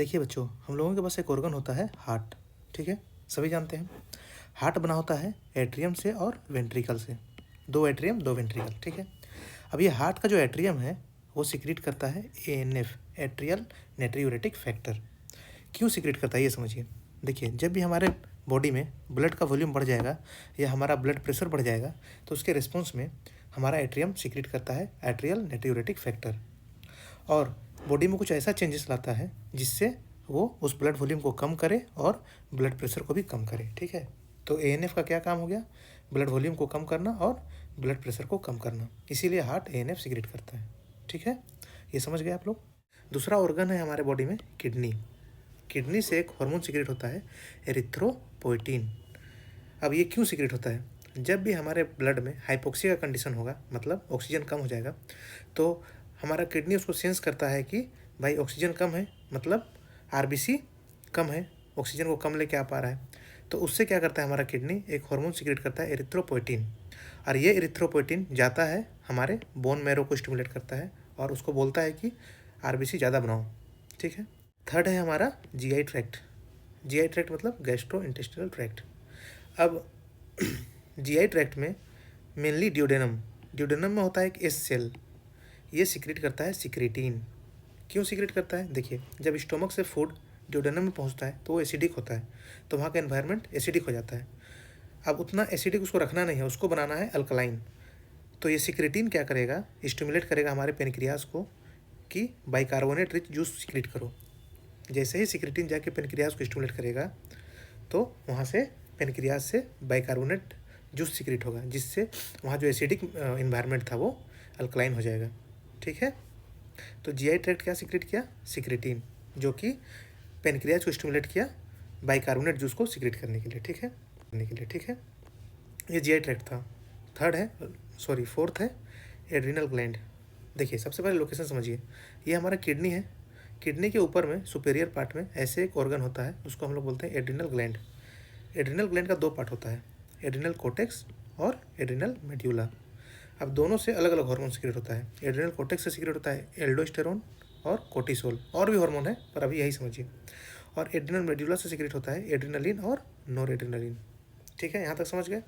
देखिए बच्चों, हम लोगों के पास एक ऑर्गन होता है हार्ट। ठीक है, सभी जानते हैं। हार्ट बना होता है एट्रियम से और वेंट्रिकल से। 2 एट्रियम 2 वेंट्रिकल। ठीक है, अब ये हार्ट का जो एट्रियम है वो सिक्रीट करता है एएनएफ, एट्रियल नेट्रियूरेटिक फैक्टर। क्यों सिक्रीट करता है ये समझिए। देखिए, जब भी हमारे बॉडी में ब्लड का वॉल्यूम बढ़ जाएगा या हमारा ब्लड प्रेशर बढ़ जाएगा तो उसके रिस्पॉन्स में हमारा एट्रियम सिक्रीट करता है एट्रियल नेट्रियूरेटिक फैक्टर, और बॉडी में कुछ ऐसा चेंजेस लाता है जिससे वो उस ब्लड वॉल्यूम को कम करे और ब्लड प्रेशर को भी कम करे। ठीक है, तो एएनएफ का क्या काम हो गया? ब्लड वॉल्यूम को कम करना और ब्लड प्रेशर को कम करना। इसीलिए हार्ट एएनएफ सिक्रीट करता है। ठीक है, ये समझ गए आप लोग। दूसरा ऑर्गन है हमारे बॉडी में किडनी। किडनी से एक हार्मोन सिक्रीट होता है एरिथ्रोपोइटिन। अब ये क्यों सिक्रीट होता है? जब भी हमारे ब्लड में हाइपोक्सिया का कंडीशन होगा, मतलब ऑक्सीजन कम हो जाएगा, तो हमारा किडनी उसको सेंस करता है कि भाई ऑक्सीजन कम है, मतलब आरबीसी कम है, ऑक्सीजन को कम लेके आ पा रहा है। तो उससे क्या करता है हमारा किडनी? एक हार्मोन सिक्रेट करता है एरिथ्रोपोइटिन, और ये एरिथ्रोपोइटिन जाता है हमारे बोन मैरो को स्टिमुलेट करता है और उसको बोलता है कि आरबीसी ज़्यादा बनाओ। ठीक है, थर्ड है हमारा जीआई ट्रैक्ट। जीआई ट्रैक्ट मतलब गैस्ट्रो इंटेस्टिनल ट्रैक्ट। अब जीआई ट्रैक्ट में मेनली ड्यूडेनम में होता है एक एस सेल, ये सिक्रेट करता है सिक्रेटिन। क्यों सिक्रेट करता है? देखिए, जब स्टोमक से फूड ड्यूडेनम में पहुंचता है तो वो एसिडिक होता है, तो वहाँ का एनवायरनमेंट एसिडिक हो जाता है। अब उतना एसिडिक उसको रखना नहीं है, उसको बनाना है अल्कलाइन। तो ये सिक्रेटिन क्या करेगा? स्टिमुलेट करेगा हमारे पेनक्रियाज को कि बाइकार्बोनेट रिच जूस सिक्रेट करो। जैसे ही सिक्रेटिन जाके पेनक्रियाज को स्टिमुलेट करेगा तो वहाँ से पेनक्रियाज से बाइकार्बोनेट जूस सिक्रेट होगा, जिससे वहाँ जो एसिडिक इन्वायरमेंट था वो अल्कलाइन हो जाएगा। ठीक है, तो जीआई ट्रैक्ट क्या सिक्रेट किया? सिक्रेटिन, जो कि पेनक्रियाज को स्टिमुलेट किया बाइकार्बोनेट जूस को सिक्रेट करने के लिए। ठीक है, ये जीआई ट्रैक्ट था। फोर्थ है एड्रिनल ग्लैंड। देखिए, सबसे पहले लोकेशन समझिए। ये हमारा किडनी है। किडनी के ऊपर में सुपेरियर पार्ट में ऐसे एक ऑर्गन होता है, उसको हम लोग बोलते हैं एड्रिनल ग्लैंड। एड्रिनल ग्लैंड का 2 पार्ट होता है, एड्रिनल कोर्टेक्स और एड्रिनल मेड्यूला। अब दोनों से अलग अलग हार्मोन सिक्रेट होता है। एड्रिनल कोर्टेक्स से सिक्रेट होता है एल्डोस्टेरोन और कोर्टिसोल, और भी हार्मोन है पर अभी यही समझिए। और एड्रिनल मेड्यूला से सिक्रेट होता है एड्रिनलिन और नॉर एड्रिनलिन। ठीक है, यहाँ तक समझ गए।